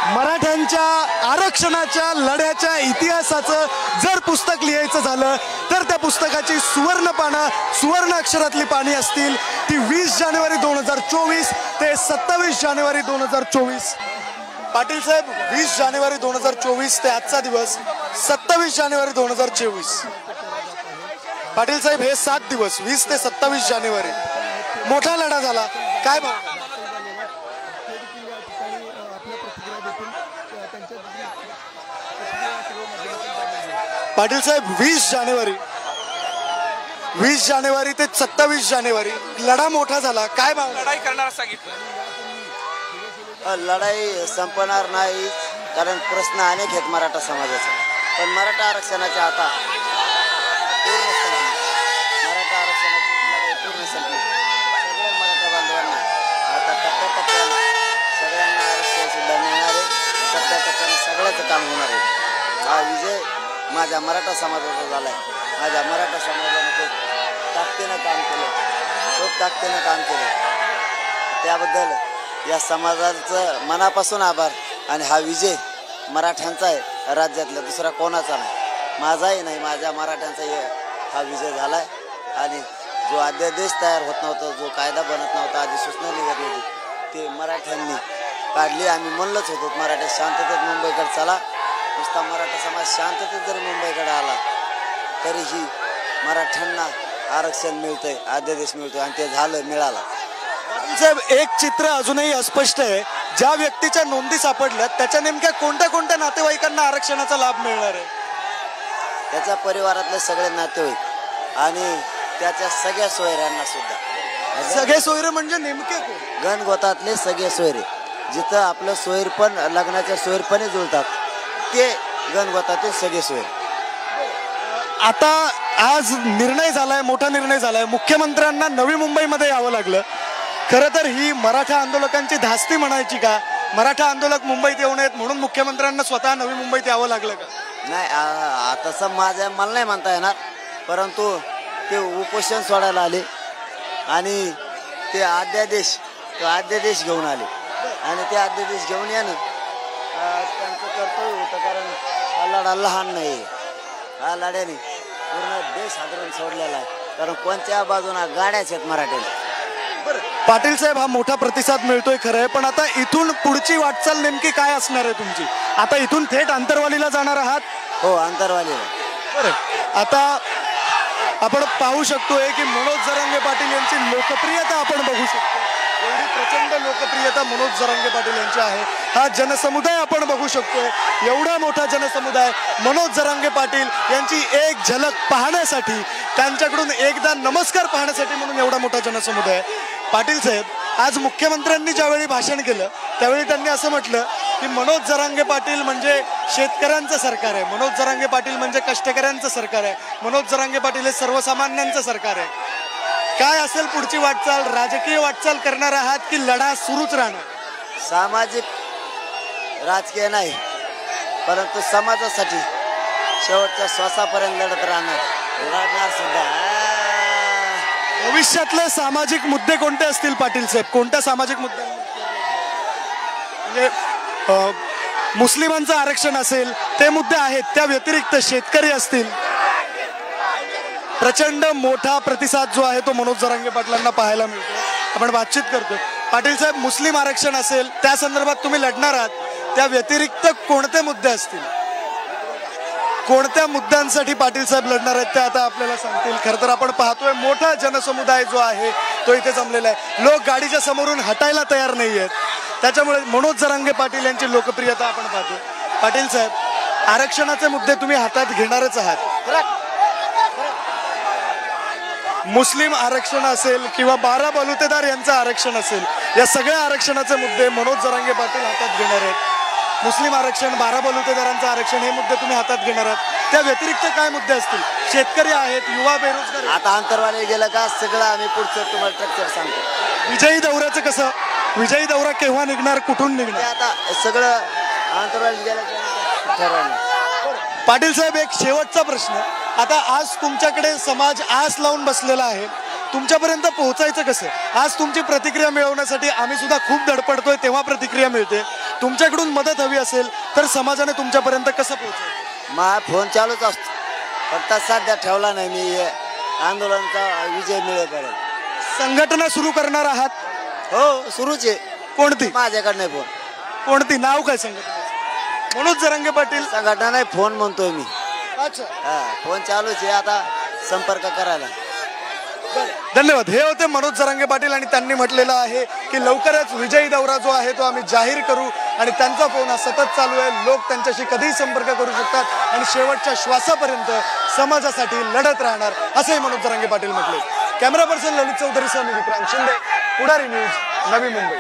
मराठ्यांच्या आरक्षणाच्या लढ्याच्या इतिहासाचं जर पुस्तक लिहायचं झालं तर त्या पुस्तकाची सुवर्ण पानं, सुवर्ण अक्षरातली पाणी असतील ती 20 जानेवारी 2024 ते 27 जानेवारी 2024. पाटील साहेब, 20 जानेवारी 2024 ते आजचा दिवस 27 जानेवारी 2024. पाटील साहेब, हे 7 दिवस 20 ते 27 जानेवारी मोठा लढा झाला, काय भावना? पाटील साहेब, 20 जानेवारी ते 27 जानेवारी लढा मोठा झाला, काय भावना? लढाई करणार सांगितलं, लढाई संपणार नाही, कारण प्रश्न अनेक आहेत मराठा समाजाचा. पण मराठा आरक्षणाच्या आता पूर्ण संपली, मराठा आरक्षणाची लढाई पूर्ण संपली. सगळ्या मराठा बांधवांना आता टप्प्याटप्प्यानं सगळ्यांना आरक्षण सुद्धा मिळणार आहे. टप्प्याटप्प्यानं सगळ्याचं काम होणार आहे. हा विजय माझ्या मराठा समाजाचा झाला आहे. माझ्या मराठा समाजाने खूप ताकदीनं काम केलं, खूप ताकदीनं काम केलं. त्याबद्दल या समाजाचं मनापासून आभार. आणि हा विजय मराठ्यांचा आहे, राज्यातला दुसरा कोणाचा नाही, माझाही नाही, माझ्या मराठ्यांचा हा विजय झाला आहे. आणि जो अध्यादेश तयार होत नव्हता, जो कायदा बनत नव्हता, आधी सूचना निघत नव्हती, ते मराठ्यांनी काढली. आम्ही म्हणलंच होतो मराठा शांततेत मुंबईकडे चला. नुसता मराठा समाज शांततेत जरी मुंबईकडे आला तरीही मराठ्यांना आरक्षण मिळतंय, अध्यादेश मिळतोय, आणि ते झालं, मिळाला. साहेब, एक चित्र अजूनही अस्पष्ट आहे. ज्या व्यक्तीच्या नोंदी सापडल्यात त्याच्या नेमक्या कोणत्या कोणत्या नातेवाईकांना आरक्षणाचा लाभ मिळणार आहे? त्याच्या परिवारातले सगळे नातेवाईक आणि त्याच्या सगळ्या सोयऱ्यांना सुद्धा. सगळे सोयरे म्हणजे नेमके कोण? गणगोतातले सगळे सोयरे, जिथं आपलं सोयरपण लग्नाच्या सोयरपणे जुळतात ते गणगोतातील सगळे सोयरे. आता आज निर्णय झालाय, मोठा निर्णय झालाय, मुख्यमंत्र्यांना नवी मुंबईमध्ये यावं लागलं. खरं तर ही मराठा आंदोलकांची धास्ती म्हणायची का? मराठा आंदोलक मुंबईत येऊ नयेत म्हणून मुख्यमंत्र्यांना स्वतः नवी मुंबईत यावं लागलं का? नाही, तसं मला नाही म्हणता येणार, परंतु ते उपोषण सोडायला आले आणि ते अध्यादेश घेऊन आले. आणि ते अध्यादेश घेऊन येणं त्यांचं कर्तव्य होतं, कारण हा लढा लहान नाही. हा लढ्याने पूर्ण देश हादरून सोडलेला आहे, कारण कोणत्या बाजूला गाड्याच आहेत मराठ्याला. पाटील साहेब, हा मोठा प्रतिसाद मिळतोय खरं आहे, पण आता इथून पुढची वाटचाल नेमकी काय असणार आहे तुमची? आता इथून थेट आंतरवालीला जाणार आहात? हो, आंतरवालीला. बरं, आता आपण पाहू शकतोय की मनोज जरांगे पाटील यांची लोकप्रियता आपण बघू शकतो. एवढी प्रचंड लोकप्रियता मनोज जरांगे पाटील यांची आहे. हा जनसमुदाय आपण बघू शकतोय, एवढा मोठा जनसमुदाय मनोज जरांगे पाटील यांची एक झलक पाहण्यासाठी, त्यांच्याकडून एकदा नमस्कार पाहण्यासाठी म्हणून एवढा मोठा जनसमुदाय. पाटील साहेब, आज मुख्यमंत्र्यांनी ज्यावेळी भाषण केलं त्यावेळी त्यांनी असं म्हटलं की मनोज जरांगे पाटील म्हणजे शेतकऱ्यांचं सरकार आहे, मनोज जरांगे पाटील म्हणजे कष्टकऱ्यांचं सरकार आहे, मनोज जरांगे पाटील हे सर्वसामान्यांचं सरकार आहे. काय असेल पुढची वाटचाल? राजकीय वाटचाल करणार आहात की लढा सुरूच राहणार? सामाजिक राजकीय नाही, परंतु समाजासाठी शेवटच्या श्वासापर्यंत लढत राहणार सुद्धा. भविष्यातले सामाजिक मुद्दे कोणते असतील पाटील साहेब? कोणत्या सामाजिक मुद्दे? म्हणजे मुस्लिमांचं आरक्षण असेल ते मुद्दे आहेत, त्या व्यतिरिक्त शेतकरी असतील. प्रचंड मोठा प्रतिसाद जो आहे तो मनोज जरांगे पाटलांना पाहायला मिळतो. आपण बातचीत करतोय. पाटील साहेब, मुस्लिम आरक्षण असेल त्या संदर्भात तुम्ही लढणार आहात, त्या व्यतिरिक्त कोणते मुद्दे असतील? कोणत्या मुद्द्यांसाठी पाटील साहेब लढणार आहेत ते आता आपल्याला सांगतील. खरं तर आपण पाहतोय मोठा जनसमुदाय जो आहे तो इथे जमलेला आहे. लोक गाडीच्या समोरून हटायला तयार नाही आहेत. त्याच्यामुळे मनोज जरांगे पाटील यांची लोकप्रियता आपण पाहतोय. पाटील साहेब, आरक्षणाचे मुद्दे तुम्ही हातात घेणारच आहात. मुस्लिम आरक्षण असेल किंवा 12 बलुतेदार यांचं आरक्षण असेल, या सगळ्या आरक्षणाचे मुद्दे मनोज जरांगे पाटील हातात घेणार आहेत. मुस्लिम आरक्षण, 12 बलुतेदारांचं आरक्षण हे मुद्दे तुम्ही हातात घेणार आहात. त्या व्यतिरिक्त काय मुद्दे असतील? शेतकरी आहेत, युवा बेरोजगार. आता आंतरवाली गेलं का सगळं आम्ही पुढचं तुम्हाला स्ट्रक्चर सांगतो. विजयी दौऱ्याचं कसं? विजयी दौरा केव्हा निघणार, कुठून निघणार? आता सगळं आंतरवाली गेलं ठरवलं. पाटील साहेब, एक शेवटचा प्रश्न. आता आज तुमच्याकडे समाज आस लावून बसलेला आहे, तुमच्यापर्यंत पोहोचायचं कसं? आज तुमची प्रतिक्रिया मिळवण्यासाठी आम्ही सुद्धा खूप धडपडतोय, तेव्हा प्रतिक्रिया मिळते. तुमच्याकडून मदत हवी असेल तर समाजाने तुमच्यापर्यंत कसं पोहोचेल? माझा फोन चालूच असतो, फक्त सध्या ठेवला नाही मी. हे आंदोलनाचा विजय मिळेपर्यंत संघटना सुरू करणार आहात? हो, सुरूच आहे. कोणती? माझ्याकडे नाही फोन. कोणती? नाव काय संघटनेचं? मनोज जरांगे पाटील संघटना नाही, फोन म्हणतोय मी. अच्छा, हा, फोन चालूच आहे, आता संपर्क करायला. धन्यवाद. हे होते मनोज जरांगे पाटील आणि त्यांनी म्हटलेलं आहे की लवकरच विजयी दौरा जो आहे तो आम्ही जाहीर करू आणि त्यांचा फोन हा सतत चालू आहे. लोक त्यांच्याशी कधीही संपर्क करू शकतात आणि शेवटच्या श्वासापर्यंत समाजासाठी लढत राहणार असंही मनोज जरांगे पाटील म्हटले. कॅमेरा पर्सन ललित चौधरीसह मी विक्रांत शिंदे, पुढारी न्यूज, नवी मुंबई.